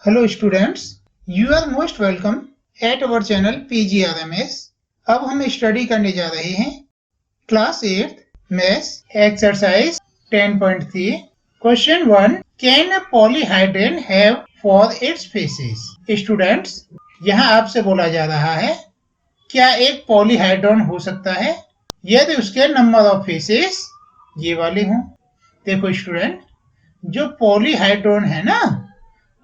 Hello students, you are most welcome at our channel PGRMS। अब हम study करने जा रहे हैं class 8 maths exercise 10.3 question 1। Can a polyhedron have for its faces? Students, यहाँ आपसे बोला जा रहा है क्या एक पॉलीहाइड्रोन हो सकता है यदि उसके नंबर ऑफ फेसेस ये वाले हों। देखो स्टूडेंट, जो पॉलीहाइड्रोन है ना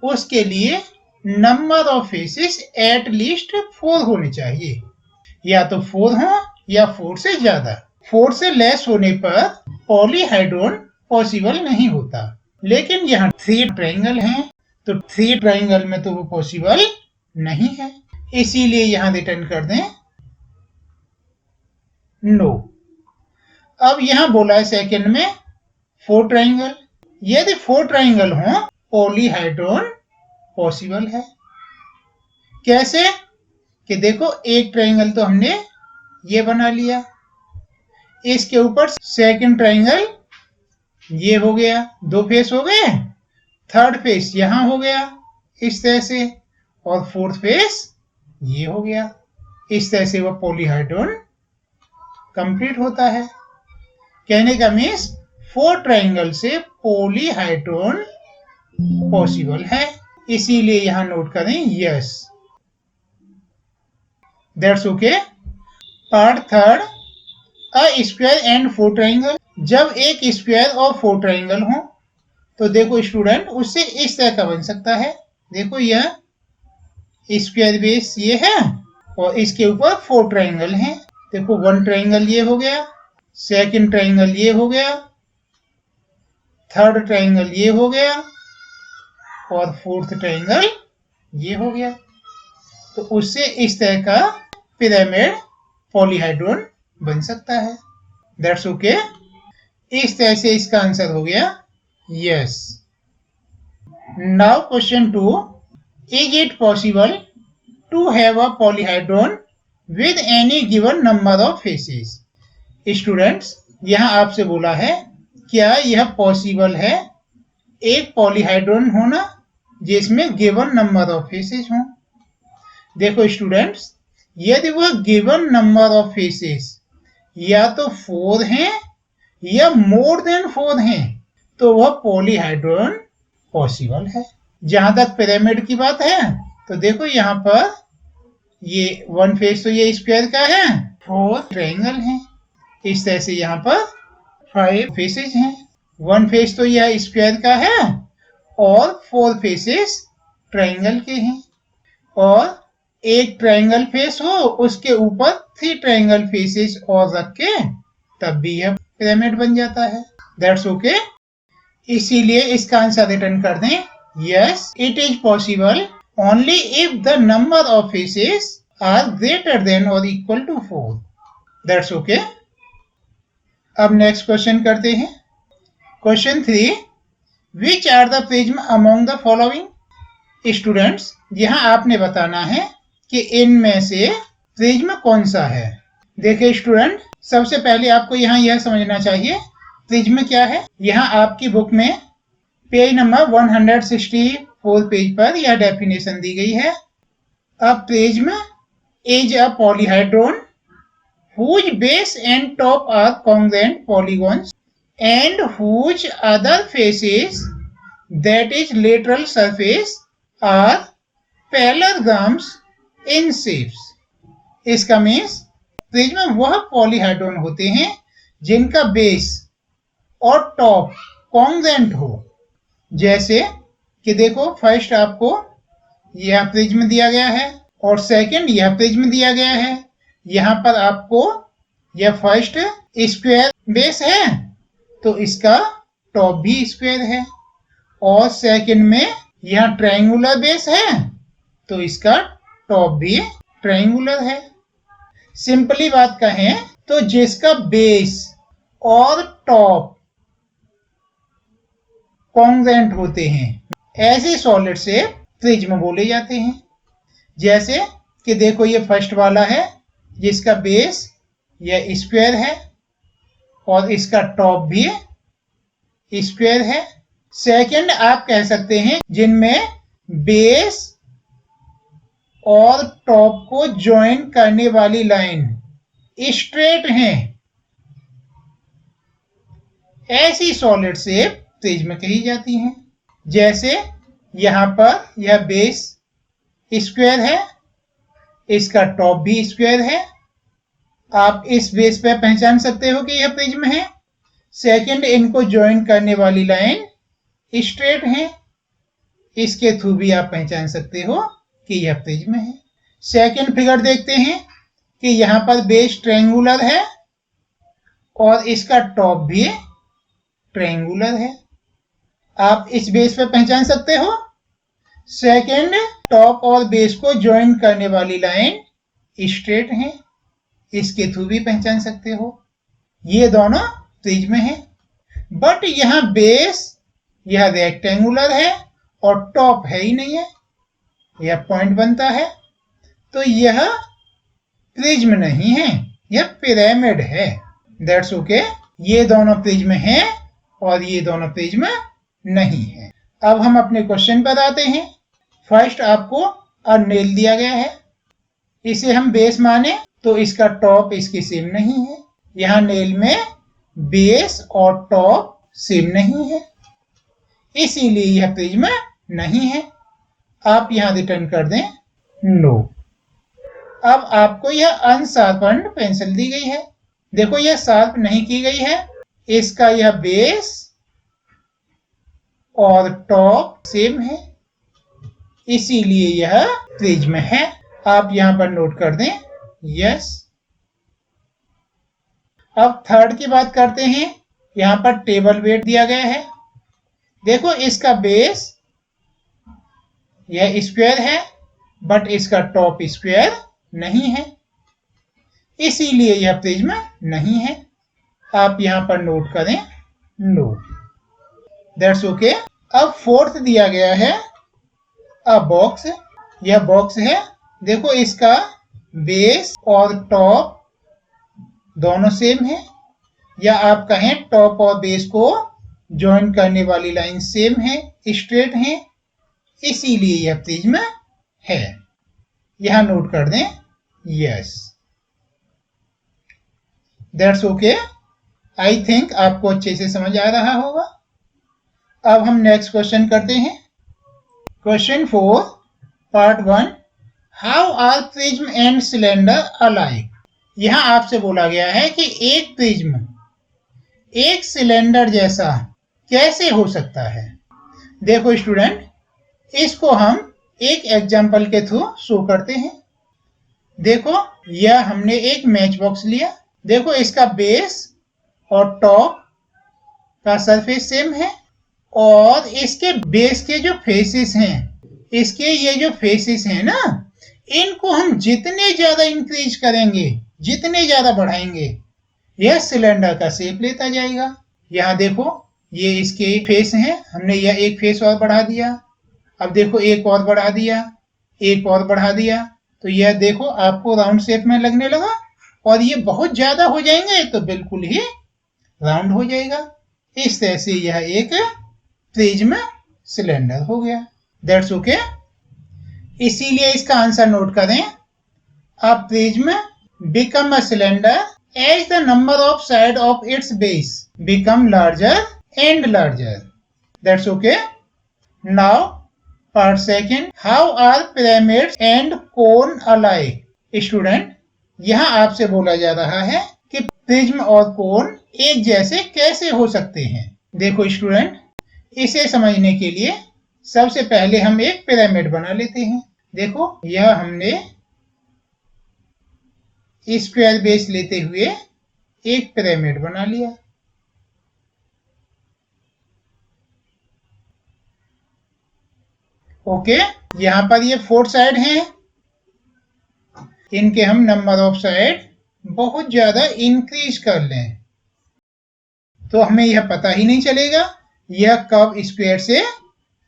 उसके लिए number of faces at least 4 होने चाहिए, या तो 4 हो या 4 से ज्यादा। 4 से लेस होने पर पॉलीहाइड्रोन पॉसिबल नहीं होता। लेकिन यहाँ 3 ट्रायंगल हैं तो 3 ट्रायंगल में तो वो पॉसिबल नहीं है, इसीलिए यहाँ रिटर्न कर दें नो। अब यहाँ बोला है सेकंड में 4 ट्रायंगल। यदि 4 ट्रायंगल हो पॉलीहाइड्रोन पॉसिबल है। कैसे? कि देखो एक ट्रायंगल तो हमने ये बना लिया, इसके ऊपर सेकंड ट्रायंगल ये हो गया, 2 फेस हो गए, थर्ड फेस यहां हो गया इस तरह से, और फोर्थ फेस ये हो गया। इस तरह से वह पॉलीहाइड्रोन कंप्लीट होता है। कहने का मीन्स 4 ट्रायंगल से पॉलीहाइड्रोन पॉसिबल है, इसीलिए यहां नोट करें yes. That's okay. Part third, a square and 4 triangle. जब एक स्क्वायर और 4 ट्रायंगल हो तो देखो स्टूडेंट उससे इस तरह का बन सकता है। देखो यह स्क्वायर बेस ये है और इसके ऊपर 4 ट्रायंगल हैं। देखो 1 ट्रायंगल ये हो गया, सेकंड ट्रायंगल ये हो गया, थर्ड ट्रायंगल ये हो गया और फोर्थ ट्रायंगल ये हो गया। तो उससे इस तरह का पिरामिड पॉलीहाइड्रोन बन सकता है। That's okay. इस तरह से इसका आंसर हो गया yes. Now question 2, is it possible to have a polyhedron with any given number of faces? Students, यहाँ आपसे बोला है क्या यह पॉसिबल है एक पॉलीहाइड्रोन होना जिसमें गिवन नंबर ऑफ फेसेस हों। देखो स्टूडेंट्स, यदि वह गिवन नंबर ऑफ फेसेस या तो 4 हैं या मोर देन 4 हैं तो वह पॉलीहाइड्रोन पॉसिबल है। जहां तक पिरामिड की बात है तो देखो यहाँ पर ये 1 फेस तो ये स्क्वायर का है, 4 ट्रायंगल हैं। इस तरह से यहाँ पर 5 फेसेस हैं। 1 फेस तो यह स्क्वायर का है और 4 फेसेस ट्रायंगल के हैं, और एक ट्रायंगल फेस हो उसके ऊपर 3 ट्रायंगल फेसेस और रख के तब भी यह पिरामिड बन जाता है। That's okay. इसीलिए इसका आंसर रिटर्न कर दें yes, it is possible only if the number of faces are greater than और इक्वल टू 4। That's okay. अब नेक्स्ट क्वेश्चन करते हैं। Question 3, which are the prism among the following? Students, यहाँ आपने बताना है कि इनमें से प्रिज्म कौन सा है। देखिए स्टूडेंट, सबसे पहले आपको यहाँ यह समझना चाहिए प्रिज्म क्या है। यहाँ आपकी बुक में पेज नंबर 164 पेज पर यह डेफिनेशन दी गई है। A prism is a polyhedron whose base and top are congruent polygons and whose other faces, that is lateral surface, are parallelograms in shapes। इसका मीन्स प्रिज्म वह पॉलीहाइड्रोन होते हैं जिनका बेस और टॉप कॉन्ग्रुएंट हो। जैसे कि देखो फर्स्ट आपको यह प्रिज्म दिया गया है और सेकंड यह प्रिज्म दिया गया है। यहाँ पर आपको यह फर्स्ट स्क्वायर बेस है तो इसका टॉप भी स्क्वायर है, और सेकंड में यह ट्रायंगुलर बेस है तो इसका टॉप भी ट्रायंगुलर है। सिंपली बात कहें तो जिसका बेस और टॉप कॉन्ग्रुएंट होते हैं ऐसे सॉलिड से प्रिज्म बोले जाते हैं। जैसे कि देखो ये फर्स्ट वाला है जिसका बेस यह स्क्वायर है और इसका टॉप भी स्क्वायर है। सेकंड आप कह सकते हैं जिनमें बेस और टॉप को ज्वाइन करने वाली लाइन स्ट्रेट हैं, ऐसी सॉलिड शेप प्रिज्म कही जाती हैं। जैसे यहां पर यह बेस स्क्वायर है, इसका टॉप भी स्क्वायर है, आप इस बेस पे पहचान सकते हो कि यह प्रिज्म है। सेकंड, इनको ज्वाइन करने वाली लाइन स्ट्रेट है, इसके थ्रू भी आप पहचान सकते हो कि यह प्रिज्म है। सेकंड फिगर देखते हैं कि यहां पर बेस ट्रायंगुलर है और इसका टॉप भी ट्रायंगुलर है, आप इस बेस पे पहचान सकते हो। सेकंड, टॉप और बेस को ज्वाइन करने वाली लाइन स्ट्रेट है, इसके थ्रू भी पहचान सकते हो, ये दोनों प्रिज्म है। बट यहां बेस यह रेक्टेंगुलर है और टॉप है ही नहीं है, यह पॉइंट बनता है, तो यह प्रिज्म नहीं है, यह पिरामिड है। दैट्स ओके, ये दोनों प्रिज्म हैं और ये दोनों प्रिज्म नहीं है। अब हम अपने क्वेश्चन पर आते हैं। फर्स्ट आपको अ नेल दिया गया है, इसे हम बेस माने तो इसका टॉप इसके सेम नहीं है। यहां नेल में बेस और टॉप सेम नहीं है, इसीलिए यह प्रिज्म नहीं है। आप यहां रिटर्न कर दें नो। अब आपको यह अनशार्पन्ड पेंसिल दी गई है, देखो यह शार्प नहीं की गई है, इसका यह बेस और टॉप सेम है, इसीलिए यह प्रिज्म है। आप यहां पर नोट कर दें यस। अब थर्ड की बात करते हैं। यहां पर टेबल वेट दिया गया है, देखो इसका बेस यह स्क्वायर है बट इसका टॉप स्क्वायर नहीं है, इसीलिए यह प्रिज्म नहीं है। आप यहां पर नोट करें नो। That's okay. अब फोर्थ दिया गया है अ बॉक्स, यह बॉक्स है, देखो इसका बेस और टॉप दोनों सेम है, या आप कहें टॉप और बेस को ज्वाइन करने वाली लाइन सेम है, स्ट्रेट है, इसीलिए यह प्रिज्म है। यहां नोट कर दें yes. That's okay. I think आपको अच्छे से समझ आ रहा होगा। अब हम नेक्स्ट क्वेश्चन करते हैं। Question 4 part 1, how are prism and cylinder alike. यहां आपसे बोला गया है कि एक प्रिज्म एक सिलेंडर जैसा कैसे हो सकता है। देखो स्टूडेंट, इसको हम एक एग्जांपल के थ्रू शो करते हैं। देखो यह हमने एक मैच बॉक्स लिया, देखो इसका बेस और टॉप का सरफेस सेम है और इसके बेस के जो फेसेस हैं, इसके ये जो फेसेस हैं ना, इनको हम जितने ज्यादा इंक्रीज करेंगे, जितने ज्यादा बढ़ाएंगे, यह सिलेंडर का शेप लेता जाएगा। यहाँ देखो ये इसके फेस हैं, हमने यह एक फेस और बढ़ा दिया, अब देखो एक और बढ़ा दिया, एक और बढ़ा दिया, तो यह देखो आपको राउंड शेप में लगने लगा, और ये बहुत ज्यादा हो जाएंगे तो बिल्कुल ही राउंड हो जाएगा। इस तरह से यह एक प्रिज्म सिलेंडर हो गया। That's okay. इसीलिए इसका आंसर नोट करें, a prism become a cylinder as the number of sides of its base become larger and larger. That's okay. Now part second, how are pyramids and cone alike? Student, यहाँ आपसे बोला जा रहा है कि prism और कोन एक जैसे कैसे हो सकते हैं। देखो स्टूडेंट, इसे समझने के लिए सबसे पहले हम एक पिरामिड बना लेते हैं। देखो यह हमने स्क्वायर बेस लेते हुए एक पिरामिड बना लिया। ओके, यहां पर ये 4 साइड हैं, इनके हम नंबर ऑफ साइड बहुत ज्यादा इंक्रीज कर लें तो हमें यह पता ही नहीं चलेगा, यह कब स्क्वायर से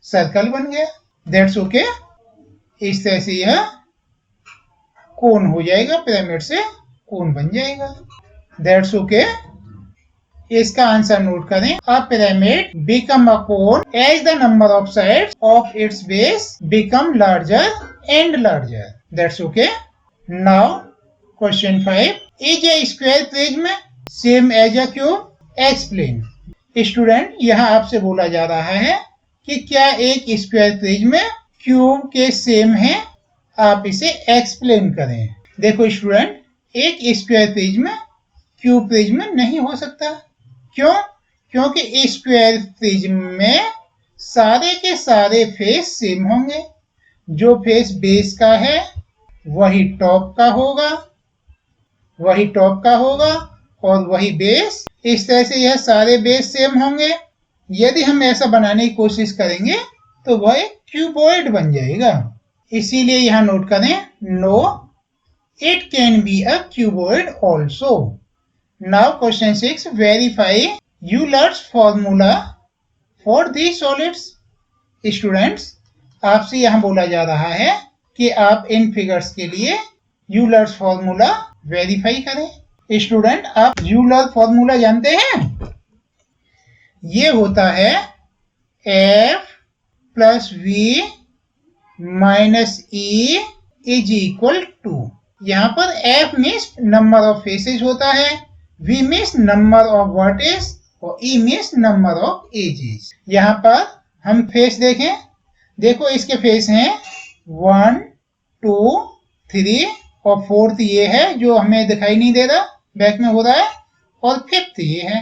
सर्कल बन गया। That's okay. इस तरह से यह कोन हो जाएगा, पिरामिड से कोन बन जाएगा। That's okay. इसका आंसर नोट करें। A pyramid become a cone as the number of sides of its base become larger and larger. That's okay. Now question 5, is a square prism same as a cube? Explain. Student, यहाँ आपसे बोला जा रहा है कि क्या एक square prism cube के सेम है? आप इसे एक्सप्लेन करें। देखो स्टूडेंट, एक स्क्वायर प्रिज्म क्यूब प्रिज्म नहीं हो सकता। क्यों? क्योंकि स्क्वायर प्रिज्म में सारे के सारे फेस सेम होंगे। जो फेस बेस का है वही टॉप का होगा, वही टॉप का होगा और वही बेस। इस तरह से यह सारे बेस सेम होंगे। यदि हम ऐसा बनाने की कोशिश करेंगे तो वह एक क्यूबॉइड बन जाएगा। इसीलिए यहाँ नोट करें, no it can be a cuboid also. Now question 6, verify Euler's formula for the solids. Students, आपसे यहाँ बोला जा रहा है कि आप इन फिगर्स के लिए यूलर्स फॉर्मूला वेरीफाई करें। स्टूडेंट, आप यूलर फॉर्मूला जानते हैं? ये होता है F plus V minus E is equal to. यहाँ पर F means number of faces होता है, V means number of vertices और E means number of edges. यहाँ पर हम फेस देखें, देखो इसके फेस हैं 1, 2, 3 और 4th ये है जो हमें दिखाई नहीं दे रहा, बैक में हो रहा है, और 5th ये है।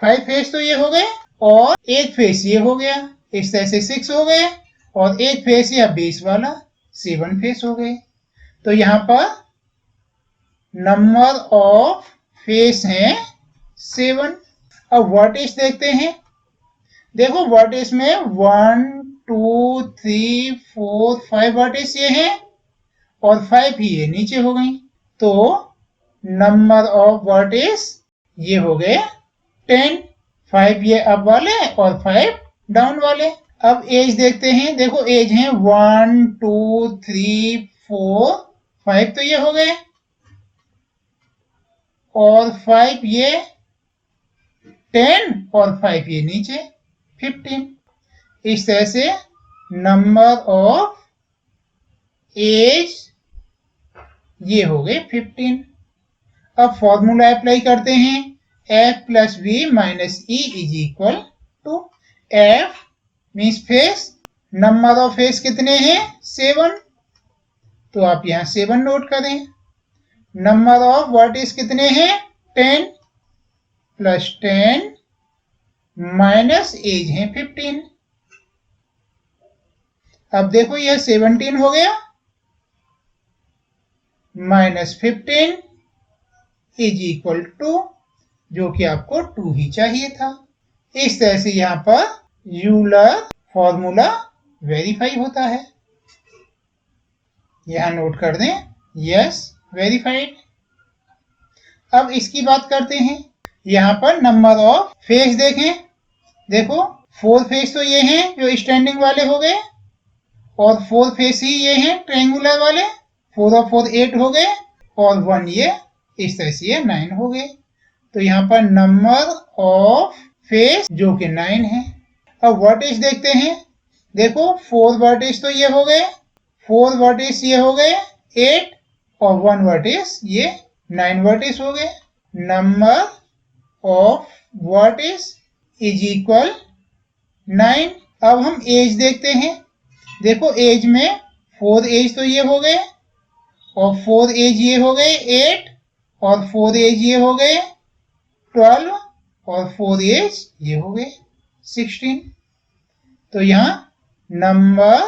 5 फेस तो ये हो गए और एक फेस ये हो गया, इस तरह से 6 हो गए और एक फेस यह बेस वाला 7 फेस हो गए। तो यहाँ पर नंबर ऑफ फेस हैं 7। अब वर्टेस देखते हैं। देखो वर्टेस में 1, 2, 3, 4, 5 वर्टेस ये हैं और 5 ही ये नीचे हो गई। तो नंबर ऑफ वर्टेस ये हो गए 10, 5 ये अप वाले और 5 डाउन वाले। अब एज देखते हैं, देखो एज है 1, 2, 3, 4, 5 तो ये हो गए और 5 ये 10 और 5 ये नीचे 15। इस तरह से नंबर ऑफ एज ये हो गए 15। अब फॉर्मूला अप्लाई करते हैं, F plus V minus E is equal to F means face, number of face कितने हैं 7, तो आप यहाँ 7 नोट करें। नंबर ऑफ वर्टिस कितने हैं 10 प्लस 10 माइनस एज है 15। अब देखो यह 17 हो गया माइनस 15 इज इक्वल टू, जो कि आपको 2 ही चाहिए था। इस तरह से यहाँ पर यूलर फॉर्मूला वेरीफाई होता है। यहाँ नोट कर दें, यस वेरीफाइड। अब इसकी बात करते हैं। यहाँ पर नंबर ऑफ फेस देखें, देखो 4 फेस तो ये हैं जो स्टैंडिंग वाले हो गए और 4 फेस ही ये हैं ट्रायंगुलर वाले, 4 और 4 8 हो गए और 1 ये, इस तरह से ये 9 हो गए। तो यहाँ पर नंबर ऑफ फेस जो कि 9 है। अब वर्टेज देखते हैं, देखो 4 वर्टेज तो ये हो गए, 4 वर्टेज ये हो गए 8 और 1 वर्टेज ये 9 वर्टेज हो गए। Number of vertices is equal 9। अब हम एज देखते हैं, देखो एज में 4 एज तो ये हो गए और 4 एज ये हो गए 8 और 4 एज ये हो गए 12 और 4 एज ये हो गए 16। तो यहाँ नंबर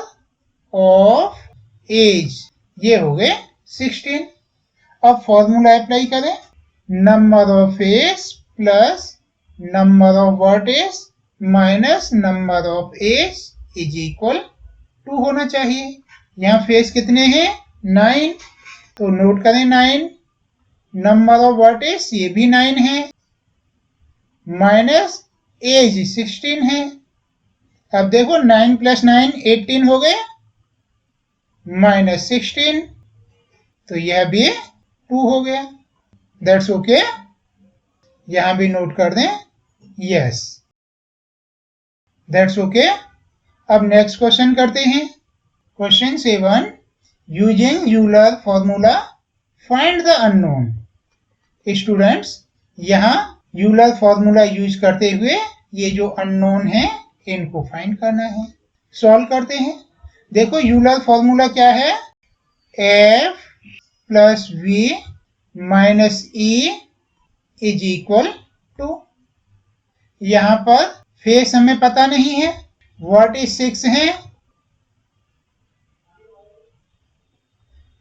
ऑफ एज ये हो गए 16। अब फॉर्मूला अप्लाई करें, number of face plus number of vertices minus number of edge is equal 2 होना चाहिए। यहाँ फेस कितने हैं 9, तो नोट करें 9। नंबर ऑफ वर्टेज ये भी 9 है माइनस एज 16 है। अब देखो 9 प्लस 9 18 हो गए माइनस 16, तो यह भी 2 हो गया। That's okay. यहां भी नोट कर दें यस, दैट्स ओके। अब नेक्स्ट क्वेश्चन करते हैं। Question 7, using Euler formula find the unknown. Students, यहाँ यूलर फॉर्मूला यूज करते हुए ये जो अननोन है इनको फाइंड करना है। सॉल्व करते हैं। देखो यूलर फॉर्मूला क्या है, F plus V minus E is equal to, यहां पर फेस हमें पता नहीं है, व्हाट इज 6 है,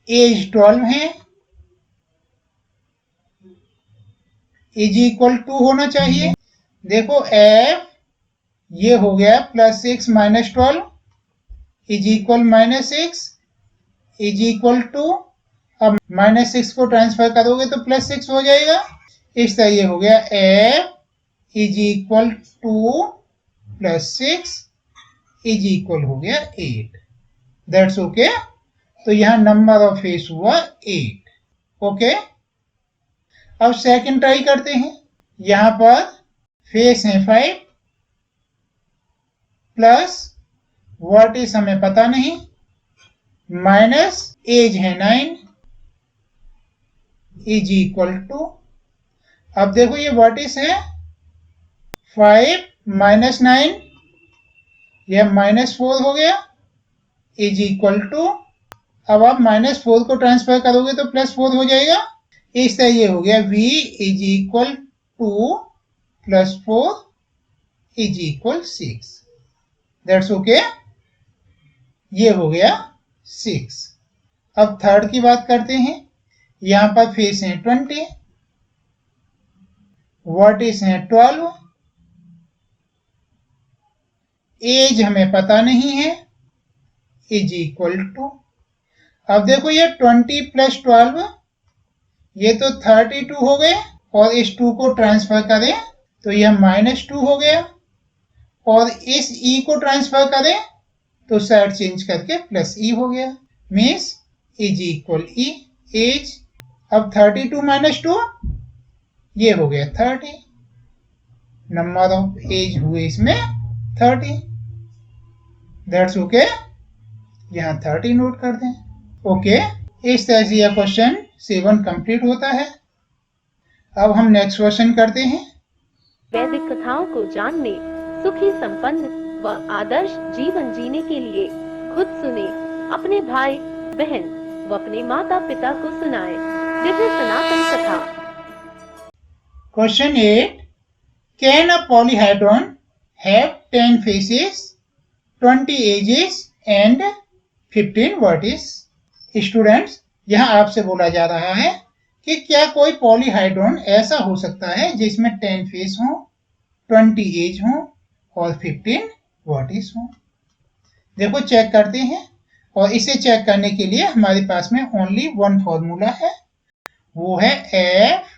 एज 12 है, इज इक्वल टू होना चाहिए। देखो एफ ये हो गया plus 6 minus 12 is equal minus 6 is equal to, अब माइनस 6 को ट्रांसफर करोगे तो प्लस 6 हो जाएगा। इस तरह ये हो गया F is equal two plus 6 is equal हो गया 8, दैट्स ओके। तो यहां नंबर ऑफ फेस हुआ 8, ओके। अब सेकंड ट्राई करते हैं। यहां पर फेस है 5 प्लस व्हाट इज हमें पता नहीं, माइनस एज है 9 इज इक्वल टू, अब देखो ये व्हाट इज है 5 माइनस 9, यह माइनस 4 हो गया इज इक्वल टू, अब आप माइनस 4 को ट्रांसफर करोगे तो प्लस 4 हो जाएगा। इस तरह ये हो गया v is equal two plus 4 is equal 6, that's okay. ये हो गया 6। अब थर्ड की बात करते हैं। यहां पर फेस है 20, व्हाट इज है 12, एज हमें पता नहीं है इज इक्वल टू, अब देखो ये 20 प्लस 12 ये तो 32 हो गए, और इस 2 को ट्रांसफर करें तो यह माइनस 2 हो गया, और इस e को ट्रांसफर करें तो साइड चेंज करके प्लस e हो गया, means is equal E edge. अब 32 माइनस 2 ये हो गया 30, नंबर ऑफ एज हुए इसमें 30, दैट्स ओके। यहां 30 नोट कर दें, ओके। इस तरह से यह क्वेश्चन 7 कंप्लीट होता है। अब हम नेक्स्ट क्वेश्चन करते हैं। वैदिक कथाओं को जानने, सुखी संपन्न व आदर्श जीवन जीने के लिए खुद सुने, अपने भाई बहन व अपने माता पिता को सुनाएं। दिव्य सनातन कथा। Question 8, can a polyhedron have 10 faces, 20 edges and 15 vertices. Students, यहाँ आपसे बोला जा रहा है कि क्या कोई पॉलीहाइड्रॉन ऐसा हो सकता है जिसमें 10 फेस हो, 20 एज हो और 15 वर्टिस हो। देखो चेक करते हैं, और इसे चेक करने के लिए हमारे पास में ओनली वन फॉर्मूला है, वो है F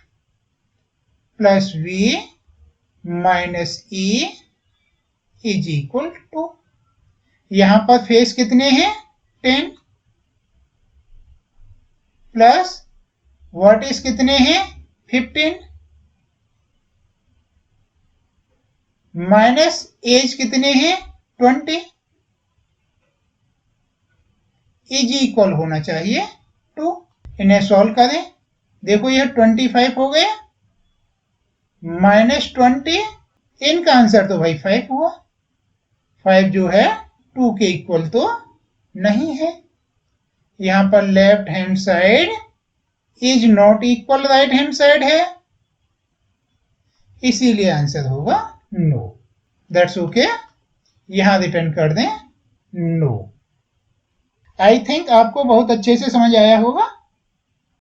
plus V minus E is equal to, यहां पर फेस कितने हैं 10 प्लस वर्टिस कितने हैं 15 माइनस एज कितने हैं 20 इज इक्वल होना चाहिए 2। इन्हें सॉल्व करें। देखो यह 25 हो गया माइनस 20, इनका आंसर तो भाई 5 हुआ। 5 जो है 2 के इक्वल तो नहीं है। यहां पर left hand side is not equal right hand side है, इसीलिए आंसर होगा नो, दैट्स ओके। यहां रिटर्न कर दें नो। आई थिंक आपको बहुत अच्छे से समझ आया होगा।